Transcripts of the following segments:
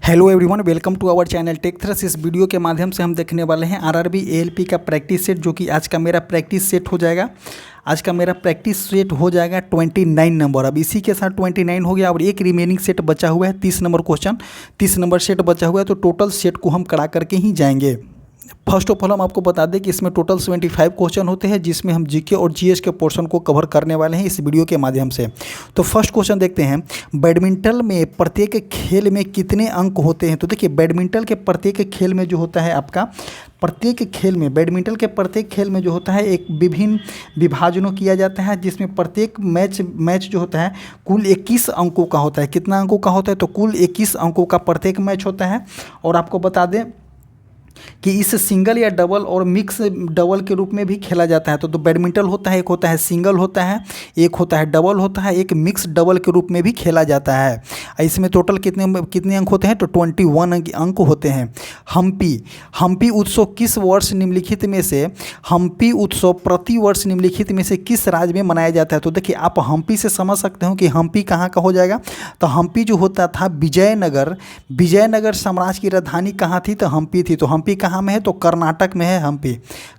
Hello everyone, welcome to our channel tech thrust. इस video के माध्यम से हम देखने वाले हैं आरआरबी एएलपी का प्रैक्टिस सेट, जो कि आज का मेरा प्रैक्टिस सेट हो जाएगा। आज का मेरा प्रैक्टिस सेट हो जाएगा 29 नंबर। अब इसी के साथ 29 हो गया और एक रिमेनिंग सेट बचा हुआ है 30 नंबर क्वेश्चन, 30 नंबर सेट बचा हुआ है। तो टोटल सेट को हम करा करके ही जाएंगे। फर्स्ट ऑफ ऑल हम आपको बता दें कि इसमें टोटल 75 क्वेश्चन होते हैं, जिसमें हम जीके और जीएस के पोर्शन को कवर करने वाले हैं इस वीडियो के माध्यम से। तो फर्स्ट क्वेश्चन देखते हैं, बैडमिंटन में प्रत्येक खेल में कितने अंक होते हैं। तो देखिए, बैडमिंटन के प्रत्येक खेल में जो होता है आपका, प्रत्येक खेल में बैडमिंटन के प्रत्येक खेल में जो होता है एक विभिन्न विभाजनों किया जाता है, जिसमें प्रत्येक मैच जो होता है कुल 21 अंकों का होता है। कितना अंकों का होता है? तो कुल 21 अंकों का प्रत्येक मैच होता है। और आपको बता दें कि इस सिंगल या डबल और मिक्स डबल के रूप में भी खेला जाता है। तो बैडमिंटन होता है, एक होता है सिंगल होता है, एक होता है डबल होता है, एक मिक्स डबल के रूप में भी खेला जाता है। इसमें टोटल कितने अंक होते हैं? तो 21 अंक होते हैं। हम्पी उत्सव किस वर्ष निम्नलिखित में से, हम्पी उत्सव प्रति वर्ष निम्नलिखित में से किस राज्य में मनाया जाता है? तो देखिए, आप हम्पी से समझ सकते हो कि हम्पी कहाँ का हो जाएगा। तो हम्पी जो होता था विजयनगर साम्राज्य की राजधानी कहाँ थी? तो हम्पी थी। तो हम्पी कहाँ में है? तो कर्नाटक में है हम्पी,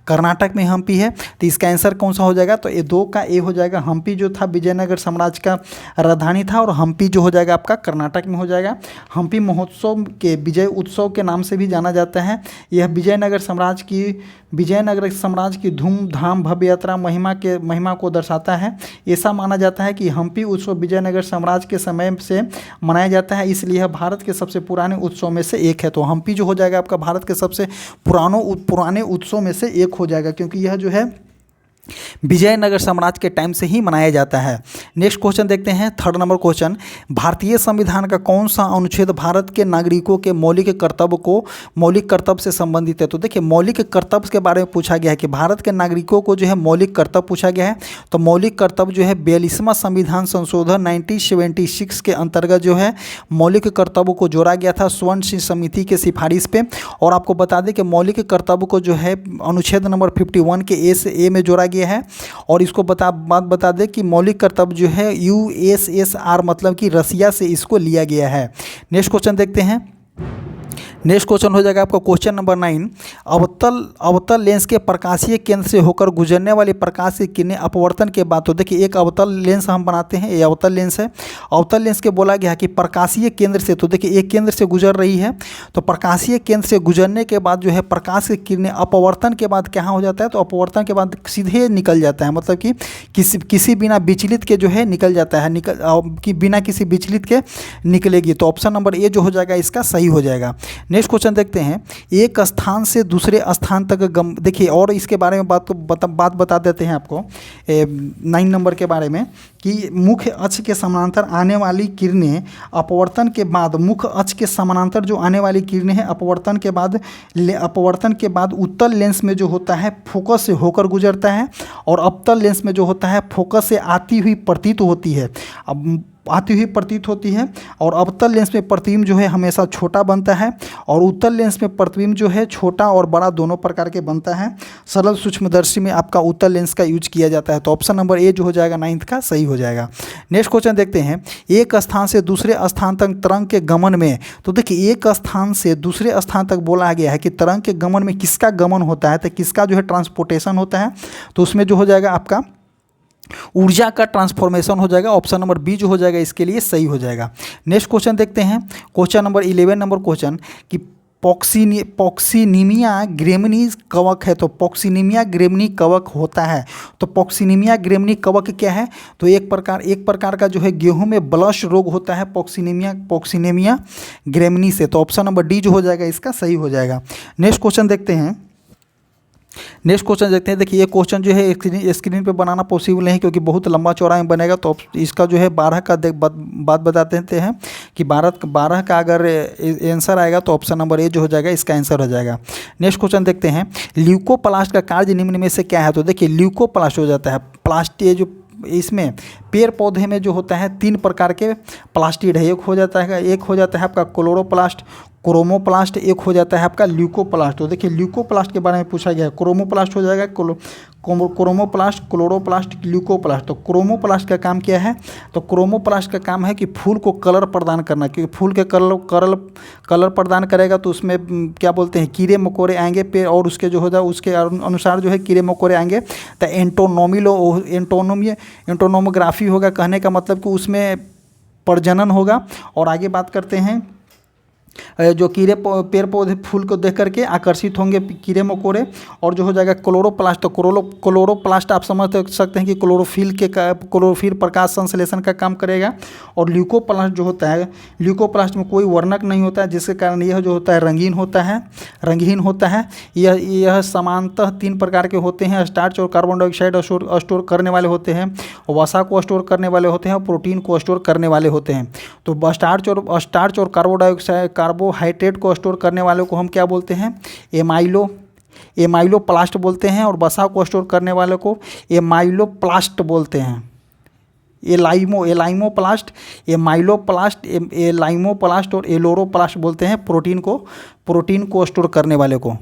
कर्नाटक में हम्पी है। तो इसका आंसर कौन सा हो जाएगा? तो ये दो का ए हो जाएगा। हम्पी जो था विजयनगर साम्राज्य का राजधानी था, और हम्पी जो हो जाएगा आपका कर्नाटक में हो जाएगा। हम्पी महोत्सव के विजय उत्सव के नाम से भी जाना जाता है। यह विजयनगर साम्राज्य की धूमधाम भव्य यात्रा महिमा को दर्शाता है। ऐसा माना जाता है कि हम्पी उत्सव विजयनगर साम्राज्य के समय से मनाया जाता है, इसलिए यह भारत के सबसे पुराने उत्सव में से एक है। तो हम्पी जो हो जाएगा आपका भारत के सबसे पुराने उत्सव में से एक हो जाएगा, क्योंकि यह जो है विजयनगर साम्राज्य के टाइम से ही मनाया जाता है। नेक्स्ट क्वेश्चन देखते हैं, थर्ड नंबर क्वेश्चन, भारतीय संविधान का कौन सा अनुच्छेद भारत के नागरिकों के मौलिक कर्तव्य से संबंधित है? तो देखिए, मौलिक कर्तव्य के बारे में पूछा गया है कि भारत के नागरिकों को जो है मौलिक कर्तव्य पूछा गया है। तो मौलिक कर्तव्य जो है 42वां संविधान संशोधन 1976 के अंतर्गत जो है मौलिक कर्तव्य को जोड़ा गया था स्वर्ण सिंह समिति के सिफारिश पे। और आपको बता दें कि मौलिक कर्तव्य को जो है अनुच्छेद नंबर 51 के ए से ए में जोड़ा गया है। और इसको बता दें कि मौलिक कर्तव्य जो है यूएसएसआर मतलब कि रसिया से इसको लिया गया है। नेक्स्ट क्वेश्चन देखते हैं। नेक्स्ट क्वेश्चन हो जाएगा आपका क्वेश्चन नंबर 9, अवतल लेंस के प्रकाशीय केंद्र से होकर गुजरने वाली प्रकाश की किरणें अपवर्तन के बाद। तो देखिए, एक अवतल लेंस हम बनाते हैं, ये अवतल लेंस है। अवतल लेंस के बोला गया कि प्रकाशीय केंद्र से, तो देखिए एक केंद्र से गुजर रही है, तो प्रकाशीय केंद्र से गुजरने के बाद जो है प्रकाश की किरणें अपवर्तन के बाद क्या हो जाता है? तो अपवर्तन के बाद सीधे निकल जाता है, मतलब कि किसी बिना विचलित के जो है निकल जाता है, बिना किसी विचलित के निकलेगी। तो ऑप्शन नंबर ए जो हो जाएगा इसका सही हो जाएगा। नेक्स्ट क्वेश्चन देखते हैं, एक स्थान से दूसरे स्थान तक देखिए, और इसके बारे में बात बता देते हैं आपको 9 नंबर के बारे में, कि मुख्य अक्ष के समानांतर आने वाली किरणें अपवर्तन के बाद, मुख्य अक्ष के समानांतर जो आने वाली किरणें हैं अपवर्तन के बाद उत्तल लेंस में जो होता है फोकस से होकर गुजरता है, और अवतल लेंस में जो होता है फोकस से आती हुई प्रतीत होती है। और अवतल लेंस में प्रतिबिंब जो है हमेशा छोटा बनता है, और उत्तल लेंस में प्रतिबिंब जो है छोटा और बड़ा दोनों प्रकार के बनता है। सरल सूक्ष्मदर्शी में आपका उत्तल लेंस का यूज किया जाता है। तो ऑप्शन नंबर ए जो हो जाएगा 9th का सही हो जाएगा। नेक्स्ट क्वेश्चन देखते हैं, एक स्थान से दूसरे स्थान तक तरंग के गमन में। तो देखिए, एक स्थान से दूसरे स्थान तक बोला गया है कि तरंग के गमन में किसका गमन होता है? तो किसका जो है ट्रांसपोर्टेशन होता है? तो उसमें जो हो जाएगा आपका ऊर्जा का ट्रांसफॉर्मेशन हो जाएगा। ऑप्शन नंबर बी जो हो जाएगा इसके लिए सही हो जाएगा। नेक्स्ट क्वेश्चन देखते हैं, क्वेश्चन नंबर 11 नंबर क्वेश्चन, कि पॉक्सीनीमिया ग्रेमिनी कवक है। तो पॉक्सीनीमिया ग्रेमिनी कवक होता है। तो पॉक्सीनीमिया ग्रेमिनी कवक क्या है? तो एक प्रकार का जो है गेहूं में ब्लश रोग होता है पॉक्सीनीमिया ग्रेमिनी से। तो ऑप्शन नंबर डी जो हो जाएगा इसका सही हो जाएगा। नेक्स्ट क्वेश्चन देखते हैं, देखिए ये क्वेश्चन जो है स्क्रीन पे बनाना पॉसिबल नहीं, क्योंकि बहुत लंबा चौड़ा में बनेगा। तो इसका जो है 12 का बात बता देते हैं कि 12 का अगर आंसर आएगा तो ऑप्शन नंबर ए जो हो जाएगा इसका आंसर हो जाएगा। नेक्स्ट क्वेश्चन देखते हैं, ल्यूकोप्लास्ट का कार्य निम्न में से क्या है? तो देखिए, ल्यूकोप्लास्ट हो जाता है प्लास्ट, ये जो इसमें पेड़ पौधे में जो होता है 3 प्रकार के प्लास्टिड है। एक हो जाता है आपका क्लोरोप्लास्ट, क्रोमोप्लास्ट, एक हो जाता है आपका ल्यूकोप्लास्ट। तो देखिए ल्यूकोप्लास्ट के बारे में पूछा गया है, क्रोमोप्लास्ट हो जाएगा, क्रोमोप्लास्ट, क्लोरोप्लास्ट, ल्यूकोप्लास्ट। तो क्रोमोप्लास्ट का काम क्या है? तो क्रोमोप्लास्ट का काम है कि फूल को कलर प्रदान करना, क्योंकि फूल के कलर प्रदान करेगा तो उसमें क्या बोलते हैं, कीड़े मकोड़े आएंगे पे, और उसके जो होता है उसके अनुसार जो है कीड़े मकोड़े आएंगे। तो एंटोनोमोग्राफी होगा, कहने का मतलब कि उसमें प्रजनन होगा। और आगे बात करते हैं, जो पेड़ पौधे फूल को देख करके आकर्षित होंगे कीड़े मकोड़े। और जो हो जाएगा क्लोरोप्लास्ट, तो क्लोरोप्लास्ट आप समझ सकते हैं कि क्लोरोफिल प्रकाश संश्लेषण का काम करेगा। और ल्यूकोप्लास्ट जो होता है, ल्यूकोप्लास्ट में कोई वर्णक नहीं होता है, जिसके कारण यह जो होता है रंगीन होता है। यह समानतः 3 प्रकार के होते हैं, स्टार्च और कार्बन डाइऑक्साइड स्टोर करने वाले होते हैं, वसा को स्टोर करने वाले होते हैं, और प्रोटीन को स्टोर करने वाले होते हैं। तो स्टार्च और कार्बन डाइऑक्साइड कार्बोहाइड्रेट को स्टोर करने वाले को हम क्या बोलते हैं? एमाइलोप्लास्ट बोलते हैं। और वसा को स्टोर करने वाले को एमाइलोप्लास्ट बोलते हैं। एलाइमोप्लास्ट, एलाइमोप्लास्ट और एलोरोप्लास्ट बोलते हैं प्रोटीन को स्टोर करने वाले को।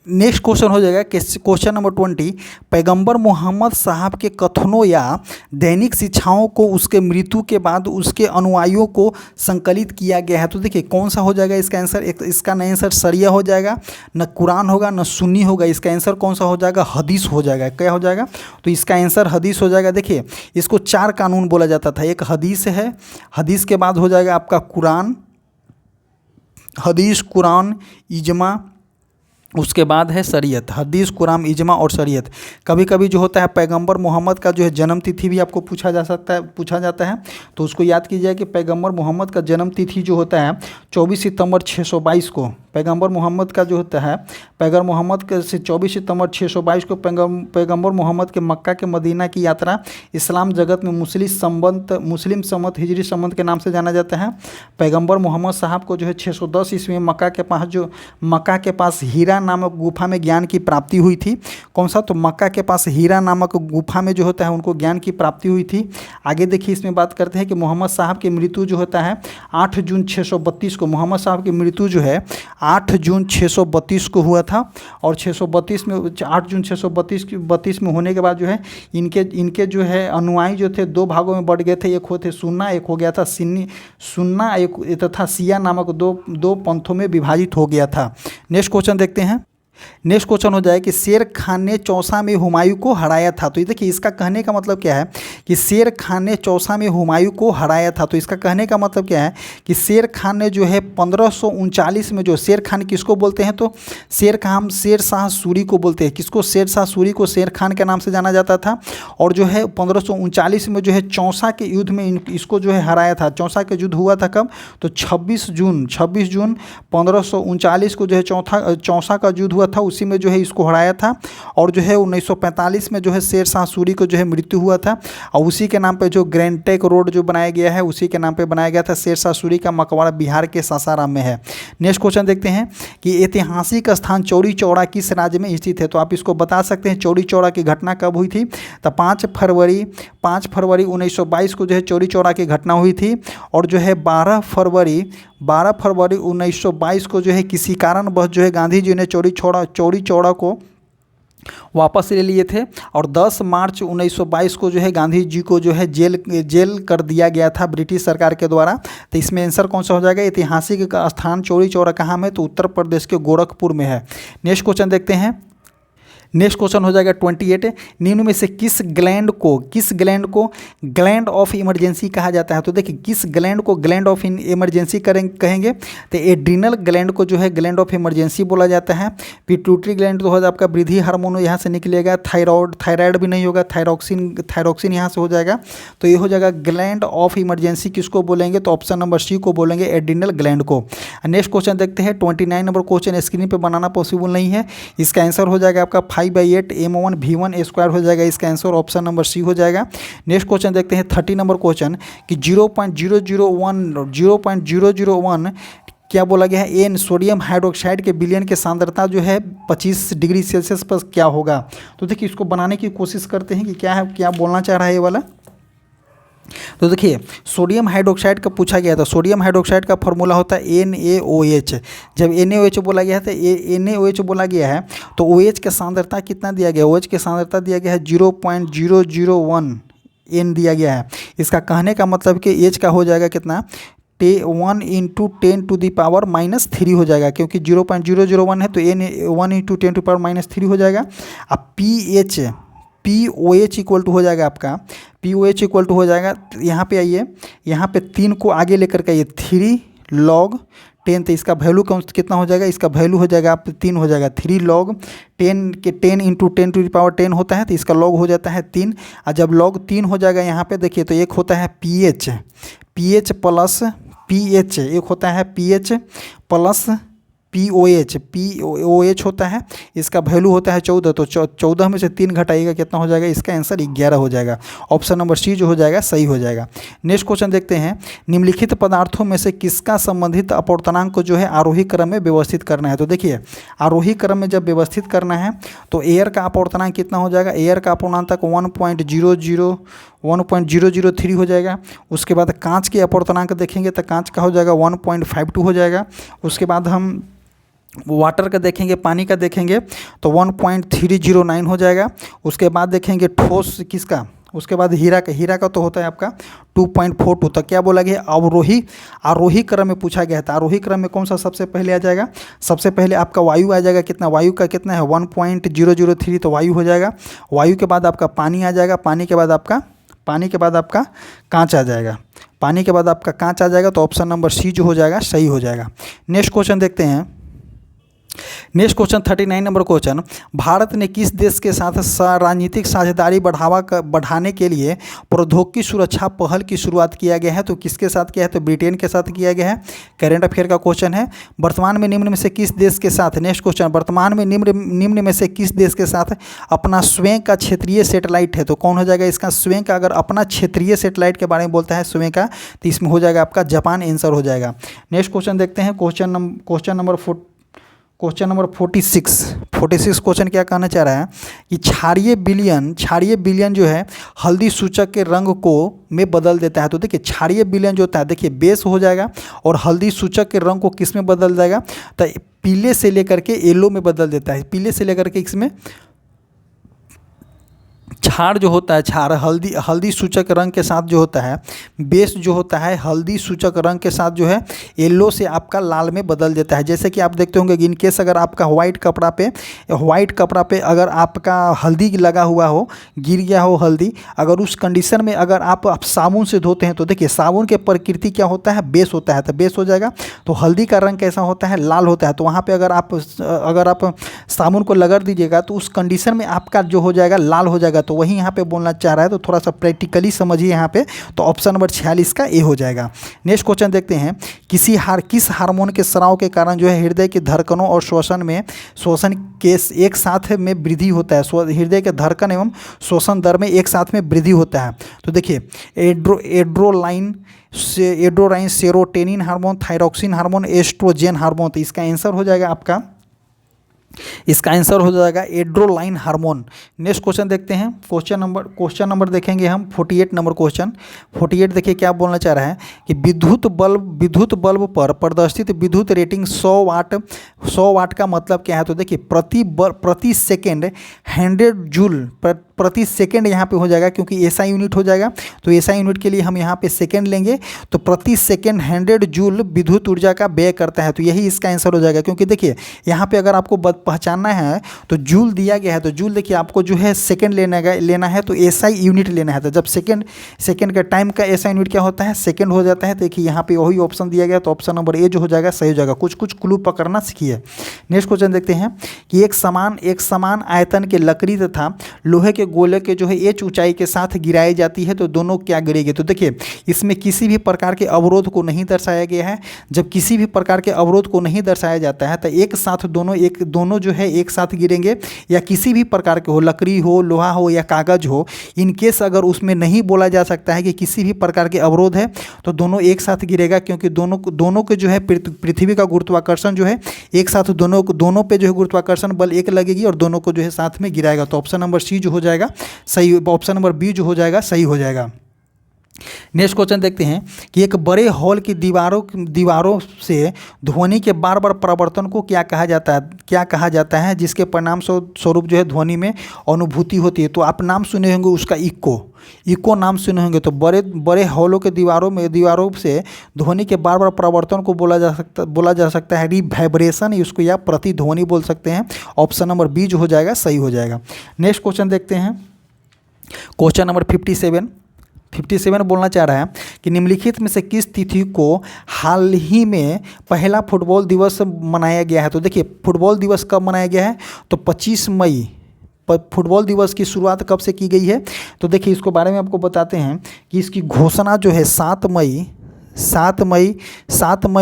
नेक्स्ट क्वेश्चन हो जाएगा क्वेश्चन नंबर 20। पैगंबर मोहम्मद साहब के कथनों या दैनिक शिक्षाओं को उसके मृत्यु के बाद उसके अनुयायियों को संकलित किया गया है। तो देखिए कौन सा हो जाएगा इसका आंसर? इसका आंसर शरिया हो जाएगा, न कुरान होगा, न सुन्नी होगा। इसका आंसर कौन सा हो जाएगा? हदीस हो जाएगा। क्या हो जाएगा? तो इसका आंसर हदीस हो जाएगा। देखिए इसको 4 कानून बोला जाता था। एक हदीस है, हदीस के बाद हो जाएगा आपका कुरान, हदीस, कुरान, इजमा, उसके बाद है शरीयत। हदीस, कुरान, इजमा और शरीयत। कभी कभी जो होता है पैगंबर मोहम्मद का जो है जन्म तिथि भी आपको पूछा जाता है। तो उसको याद कीजिए कि पैगंबर मोहम्मद का जन्म तिथि जो होता है 24 सितंबर 622 को। पैगंबर मोहम्मद का जो होता है, पैगंबर मोहम्मद के से 24 सितंबर 622 को पैगंबर मोहम्मद के मक्का के मदीना की यात्रा इस्लाम जगत में मुस्लिम संवत हिजरी संवत के नाम से जाना जाता है। पैगंबर मोहम्मद साहब को जो है 610 ईस्वी में मक्का के पास हीरा नामक गुफा में ज्ञान की प्राप्ति हुई थी। कौन सा? तो मक्का के पास हीरा नामक गुफा में जो होता है उनको ज्ञान की प्राप्ति हुई थी। आगे देखिए इसमें बात करते हैं कि मोहम्मद साहब की मृत्यु जो होता है 8 जून 632 को। मोहम्मद साहब की मृत्यु जो है 8 जून 632 को हुआ था। और 632 में 8 जून 632 में होने के बाद जो है इनके जो है अनुयायी जो थे 2 भागों में बढ़ गए थे। एक होते सुन्ना, एक हो गया था सुन्ना, एक तथा सिया नामक दो पंथों में विभाजित हो गया था। नेक्स्ट क्वेश्चन देखते हैं। नेक्स्ट क्वेश्चन हो जाए कि शेर खान ने चौसा में हुमायूं को हराया था। तो ये देखिए इसका कहने का मतलब क्या है कि शेर खान ने चौसा में हुमायूं को हराया था। तो इसका कहने का मतलब क्या है कि शेर खान ने जो है 1539 में, जो शेर खान किसको बोलते हैं? तो शेर शाह सूरी को बोलते हैं। किसको? शेर शाह सूरी को शेर खान के नाम से जाना जाता था। और जो है 1539 में जो है चौसा के युद्ध में इसको जो है हराया था। चौसा का युद्ध हुआ था कब? तो 26 जून 1539 को जो है चौसा का युद्ध हुआ था, उसी में जो है इसको हराया था। और जो है 1945 में जो है शेर शाह सूरी को जो है मृत्यु हुआ था। और उसी के नाम पे जो ग्रैंड ट्रंक रोड जो बनाया गया है उसी के नाम पे बनाया गया था। शेर शाह सूरी का मकबरा बिहार के सासाराम में है। नेक्स्ट क्वेश्चन देखते हैं कि ऐतिहासिक स्थान चौरी चौरा किस राज्य में स्थित है? तो आप इसको बता सकते हैं चौरी चौरा की घटना कब हुई थी? तो 5 फरवरी 1922 को जो है चौरी चौरा की घटना हुई थी। और जो है 12 फरवरी 1922 को जो है किसी कारणवश जो है गांधी जी ने चौरी चौरा को वापस ले लिए थे। और 10 मार्च 1922 को जो है गांधी जी को जो है जेल कर दिया गया था ब्रिटिश सरकार के द्वारा। तो इसमें आंसर कौन सा हो जाएगा? ऐतिहासिक स्थान चौरी चौरा कहाँ में? तो उत्तर प्रदेश के गोरखपुर में है। नेक्स्ट क्वेश्चन देखते हैं। नेक्स्ट क्वेश्चन हो जाएगा 28। निम्न में से किस ग्लैंड को ग्लैंड ऑफ इमरजेंसी कहा जाता है? तो देखिए किस ग्लैंड को ग्लैंड ऑफ इमरजेंसी कहेंगे? तो एड्रिनल ग्लैंड को जो है ग्लैंड ऑफ इमरजेंसी बोला जाता है। पिट्यूटरी ग्लैंड तो होगा आपका वृद्धि हार्मोन यहाँ से निकलेगा। थायराइड भी नहीं होगा, थायरॉक्सिन यहाँ से हो जाएगा। तो ये हो जाएगा ग्लैंड ऑफ इमरजेंसी। किसको बोलेंगे? तो ऑप्शन नंबर सी को बोलेंगे, एड्रिनल ग्लैंड को। नेक्स्ट क्वेश्चन देखते हैं 29 नंबर क्वेश्चन। स्क्रीन पर बनाना पॉसिबल नहीं है। इसका आंसर हो जाएगा आपका 5/8 m1 v1 स्क्वायर हो जाएगा। इसका आंसर ऑप्शन नंबर सी हो जाएगा। नेक्स्ट क्वेश्चन देखते हैं 30 नंबर क्वेश्चन कि 0.001 क्या बोला गया है? एन सोडियम हाइड्रोक्साइड के विलयन की सांद्रता जो है 25 डिग्री सेल्सियस पर क्या होगा? तो देखिए इसको बनाने की कोशिश करते हैं कि क्या है, क्या बोलना चाह रहा है ये वाला। तो देखिए सोडियम हाइड्रोक्साइड का पूछा गया था। सोडियम हाइड्रोक्साइड का फॉर्मूला होता है NaOH। जब NaOH बोला गया है तो NaOH बोला गया है तो OH का सांद्रता कितना दिया गया? OH की सांद्रता दिया गया है 0.001 N दिया गया है। इसका कहने का मतलब कि H का हो जाएगा कितना? 1 इंटू 10⁻³ हो जाएगा, क्योंकि 0.001 है तो N 1 इंटू 10⁻³ हो जाएगा। अब POH इक्वल टू हो जाएगा आपका, POH इक्वल टू हो जाएगा, यहाँ पे आइए, यहाँ पे 3 को आगे लेकर के आइए, 3 log 10, तो इसका वैल्यू कितना हो जाएगा? इसका वैल्यू हो जाएगा आप 3 हो जाएगा, 3 log 10 के 10 इंटू 10⁻10 होता है तो इसका log हो जाता है 3। और जब log 3 हो जाएगा यहाँ पे देखिए तो एक होता है PH प्लस PH, एक होता है PH प्लस POH होता है, इसका वैल्यू होता है 14, तो 14 में से 3 घटाइएगा कितना हो जाएगा? इसका आंसर 11 हो जाएगा। ऑप्शन नंबर सी जो हो जाएगा सही हो जाएगा। नेक्स्ट क्वेश्चन देखते हैं, निम्नलिखित पदार्थों में से किसका संबंधित अपवर्तनांक को जो है आरोही क्रम में व्यवस्थित करना है? तो देखिए आरोही क्रम में जब व्यवस्थित करना है तो एयर का अपवर्तनांक कितना हो जाएगा? एयर का अपवर्तनांक 1.003 हो जाएगा। उसके बाद कांच के अपवर्तनांक देखेंगे तो कांच का हो जाएगा 1.52 हो जाएगा। उसके बाद हम वाटर का देखेंगे, पानी का देखेंगे तो 1.309 हो जाएगा। उसके बाद देखेंगे ठोस किसका? उसके बाद हीरा का तो होता है आपका 2.42। तो क्या बोला गया? आरोही क्रम में पूछा गया था। आरोही क्रम में कौन सा सबसे पहले आ जाएगा? सबसे पहले आपका वायु आ जाएगा। कितना? वायु का कितना है? 1.003, तो वायु हो जाएगा। वायु के बाद आपका पानी आ जाएगा। पानी के बाद आपका कांच आ जाएगा। पानी के बाद आपका कांच आ जाएगा, तो ऑप्शन नंबर सी जो हो जाएगा सही हो जाएगा। नेक्स्ट क्वेश्चन देखते हैं। Next question 39 number question, Bharat ने किस देश के साथ राजनीतिक साझेदारी बढ़ाने के लिए प्रौद्योगिकी सुरक्षा पहल की शुरुआत किया गया है? तो किसके साथ किया है? तो ब्रिटेन के साथ किया गया है। करेंट अफेयर का क्वेश्चन है। वर्तमान में निम्न में से किस देश के साथ, नेक्स्ट क्वेश्चन, वर्तमान में निम्न में से किस देश के साथ अपना स्वयं का क्षेत्रीय सेटेलाइट है? तो कौन हो जाएगा इसका? स्वयं का, अगर अपना क्षेत्रीय सेटेलाइट के बारे में बोलता है स्वयं का, तो इसमें हो जाएगा आपका जापान आंसर हो जाएगा। नेक्स्ट क्वेश्चन देखते हैं, क्वेश्चन नंबर 46 क्वेश्चन क्या कहना चाह रहा है कि क्षारीय विलयन जो है हल्दी सूचक के रंग को में बदल देता है। तो देखिए क्षारीय विलयन जो होता है, देखिए बेस हो जाएगा और हल्दी सूचक के रंग को किस में बदल जाएगा? तो पीले से लेकर के येलो में बदल देता है। पीले से लेकर के इसमें क्षार जो होता है, क्षार हल्दी सूचक रंग के साथ जो होता है, बेस जो होता है हल्दी सूचक रंग के साथ जो है येलो से आपका लाल में बदल देता है। जैसे कि आप देखते होंगे कि इनकेस अगर आपका व्हाइट कपड़ा पे अगर आपका हल्दी लगा हुआ हो, गिर गया हो हल्दी, अगर उस कंडीशन में अगर आप साबुन से धोते हैं तो देखिए साबुन के प्रकृति क्या होता है? बेस होता है, तो बेस हो जाएगा। तो हल्दी का रंग कैसा होता है? लाल होता है। तो वहाँ पर अगर आप साबुन को रगड़ दीजिएगा तो उस कंडीशन में आपका जो हो जाएगा लाल हो जाएगा। तो वही यहाँ पे बोलना चाह रहा है, तो थोड़ा सा प्रैक्टिकली समझिए यहाँ पे। तो ऑप्शन नंबर 46 का ए हो जाएगा। नेक्स्ट क्वेश्चन देखते हैं, किस हार्मोन के स्राव के कारण जो है हृदय की धड़कनों और श्वसन के एक साथ में वृद्धि होता है? हृदय के धड़कन एवं श्वसन दर में एक साथ में वृद्धि होता है। तो देखिए adrenaline, serotonin hormone, thyroxine hormone, estrogen hormone. तो इसका आंसर हो जाएगा एड्रोलाइन हार्मोन। नेक्स्ट क्वेश्चन देखते हैं, क्वेश्चन नंबर देखेंगे हम 48 नंबर क्वेश्चन। 48 देखिए क्या बोलना चाह रहा है कि विद्युत बल्ब पर प्रदर्शित विद्युत रेटिंग 100 वाट का मतलब क्या है? तो देखिए प्रति सेकेंड 100 जूल प्रति सेकेंड यहाँ पे हो जाएगा, क्योंकि ऐसा यूनिट हो जाएगा। तो ऐसा यूनिट के लिए हम यहाँ पे सेकेंड लेंगे। तो प्रति सेकेंड 100 जूल विद्युत ऊर्जा का व्यय करता है। तो यही इसका आंसर हो जाएगा, क्योंकि देखिए यहाँ पे अगर आपको पहचानना है तो जूल दिया गया है। तो जूल देखिए आपको जो है सेकेंड लेना है तो ऐसा ही यूनिट लेना है। तो जब सेकेंड का टाइम का ऐसा यूनिट क्या होता है? सेकेंड हो जाता है। देखिए यहाँ पे वही ऑप्शन दिया गया, तो ऑप्शन नंबर ए जो हो जाएगा सही हो जाएगा। कुछ क्लू पकड़ना सीखिए। नेक्स्ट क्वेश्चन देखते हैं कि एक समान आयतन के लकड़ी तथा लोहे के गोले के जो है एच ऊंचाई के साथ गिराई जाती है, तो दोनों क्या गिरेंगे? तो देखिए इसमें किसी भी प्रकार के अवरोध को नहीं दर्शाया गया है। जब किसी भी प्रकार के अवरोध को नहीं दर्शाया जाता है तो एक साथ दोनों जो है एक साथ गिरेंगे, या किसी भी प्रकार के हो, लकड़ी हो, लोहा हो या कागज हो। इनकेस अगर उसमें नहीं बोला जा सकता है कि किसी भी प्रकार के अवरोध है तो दोनों एक साथ गिरेगा, क्योंकि दोनों के जो है पृथ्वी का गुरुत्वाकर्षण जो है एक साथ दोनों पे जो है गुरुत्वाकर्षण बल एक लगेगी और दोनों को जो है साथ में गिराएगा। तो ऑप्शन नंबर सी जो हो जाएगा सही, ऑप्शन नंबर बी जो हो जाएगा सही हो जाएगा। नेक्स्ट क्वेश्चन देखते हैं कि एक बड़े हॉल की दीवारों से ध्वनि के बार बार प्रवर्तन को क्या कहा जाता है जिसके परिणाम स्वरूप जो है ध्वनि में अनुभूति होती है। तो आप नाम सुने होंगे उसका इको नाम सुने होंगे। तो बड़े हॉलों के दीवारों से ध्वनि के बार बार प्रवर्तन को बोला जा सकता है रिवाइब्रेशन, उसको या प्रतिध्वनि बोल सकते हैं। ऑप्शन नंबर बी जो हो जाएगा सही हो जाएगा। नेक्स्ट क्वेश्चन देखते हैं, क्वेश्चन नंबर 57 बोलना चाह रहा है कि निम्नलिखित में से किस तिथि को हाल ही में पहला फुटबॉल दिवस मनाया गया है। तो देखिए फुटबॉल दिवस कब मनाया गया है, तो 25 मई। फुटबॉल दिवस की शुरुआत कब से की गई है, तो देखिए इसको बारे में आपको बताते हैं कि इसकी घोषणा जो है 7 मई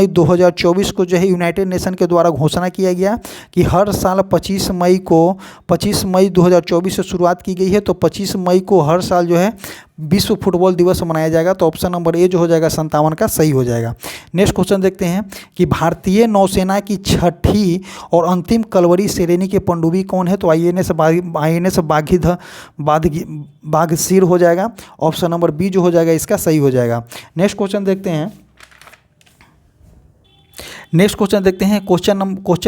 2024 को जो है यूनाइटेड नेशन के द्वारा घोषणा किया गया कि हर साल 25 मई 2024 से शुरुआत की गई है। तो 25 मई को हर साल जो है विश्व फुटबॉल दिवस मनाया जाएगा। तो ऑप्शन नंबर ए जो हो जाएगा 57 का सही हो जाएगा। नेक्स्ट क्वेश्चन देखते हैं कि भारतीय नौसेना की छठी और अंतिम कलवरी श्रेणी के पनडुब्बी कौन है। तो INS बाघसीर हो जाएगा। ऑप्शन नंबर बी जो हो जाएगा इसका सही हो जाएगा। नेक्स्ट क्वेश्चन देखते हैं, question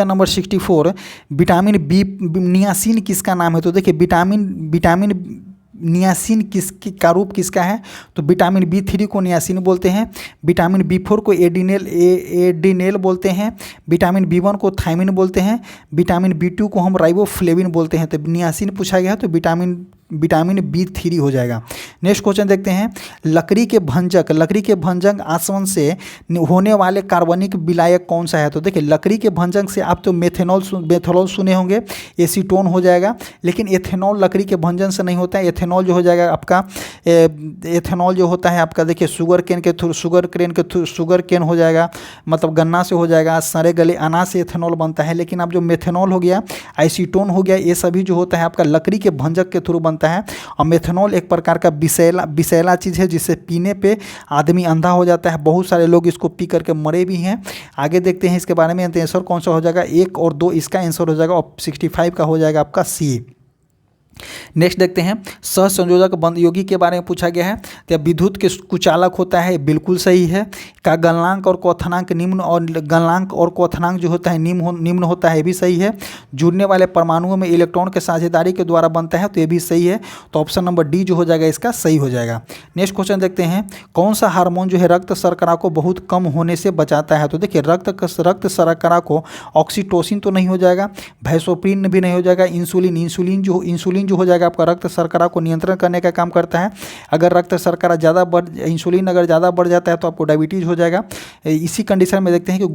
number 64, vitamin B niacin किसका नाम है। तो देखिए विटामिन नियासिन का रूप किसका है, तो विटामिन B3 को नियासिन बोलते हैं, विटामिन B4 को एडिनेल बोलते हैं, विटामिन B1 को थायमिन बोलते हैं, विटामिन B2 को हम राइबोफ्लेविन बोलते हैं। तो नियासिन पूछा गया है तो विटामिन B3 हो जाएगा। नेक्स्ट क्वेश्चन देखते हैं, लकड़ी के भंजक आसवन से होने वाले कार्बनिक विलायक कौन सा है। तो देखिए लकड़ी के भंजक से आप तो मेथनॉल सुने होंगे, एसीटोन हो जाएगा। लेकिन एथेनॉल लकड़ी के भंजन से नहीं होता है। एथेनॉल जो हो जाएगा आपका एथेनॉल जो होता है आपका देखिए शुगर केन हो जाएगा, मतलब गन्ना से हो जाएगा। सड़े गले अनाज से एथेनॉल बनता है। लेकिन अब जो मेथेनॉल हो गया, एसीटोन हो गया, ये सभी जो होता है आपका लकड़ी के भंजक के थ्रू बनता है। और मेथनॉल एक प्रकार का विषैला चीज़ है जिससे पीने पे आदमी अंधा हो जाता है। बहुत सारे लोग इसको पी करके मरे भी हैं। आगे देखते हैं इसके बारे में आंसर कौन सा हो जाएगा, 1 और 2 इसका आंसर हो जाएगा। और 65 का हो जाएगा आपका सी। नेक्स्ट देखते हैं, सहसंयोजक बंद योगी के बारे में पूछा गया है। तो विद्युत के कुचालक होता है, बिल्कुल सही है। का गलनांक और क्वथनांक जो होता है निम्न होता है, ये भी सही है। जुड़ने वाले परमाणुओं में इलेक्ट्रॉन के साझेदारी के द्वारा बनता है, तो ये भी सही है। तो ऑप्शन नंबर डी जो हो जाएगा इसका सही हो जाएगा। नेक्स्ट क्वेश्चन देखते हैं, कौन सा हार्मोन जो है रक्त शर्करा को बहुत कम होने से बचाता है। तो देखिए रक्त शर्करा को ऑक्सीटोसिन तो नहीं हो जाएगा, वैसोप्रिन भी नहीं हो जाएगा, इंसुलिन जो हो जाएगा आपका रक्त शर्करा को नियंत्रण करने का काम करता है। अगर रक्त शर्करा इंसुलिन अगर ज़्यादा बढ़ जाता है तो आपको डायबिटीज़ हो जाएगा। इसी कंडीशन में देखते हैं कि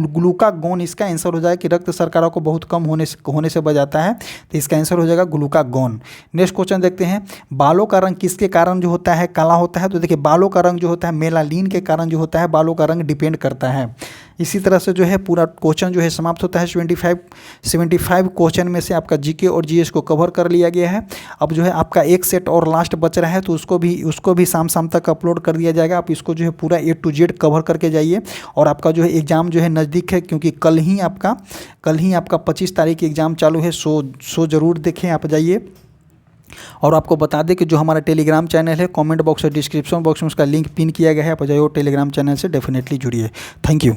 ग्लूकागोन इसका आंसर हो जाएगा कि रक्त शर्करा को बहुत कम होने से बचाता है। तो इसका आंसर हो जाएगा ग्लूकागोन। नेक्स्ट क्वेश्चन देखते हैं, बालों का रंग किसके कारण जो होता है काला होता है। तो देखिए बालों का रंग जो होता है मेलानिन के कारण जो होता है बालों का रंग डिपेंड करता है। इसी तरह से जो है पूरा क्वेश्चन जो है समाप्त होता है। 75 क्वेश्चन में से आपका जीके और जीएस को कवर कर लिया गया है। अब जो है आपका एक सेट और लास्ट बच रहा है, तो उसको भी शाम तक अपलोड कर दिया जाएगा। आप इसको जो है पूरा A to Z कवर करके जाइए। और आपका जो है एग्ज़ाम जो है नज़दीक है, क्योंकि कल ही आपका 25 तारीख एग्ज़ाम चालू है। सो ज़रूर देखें, आप जाइए। और आपको बता दें कि जो हमारा टेलीग्राम चैनल है, कमेंट बॉक्स और डिस्क्रिप्शन बॉक्स में उसका लिंक पिन किया गया है। आप जाइए टेलीग्राम चैनल से डेफिनेटली जुड़िए। Thank you.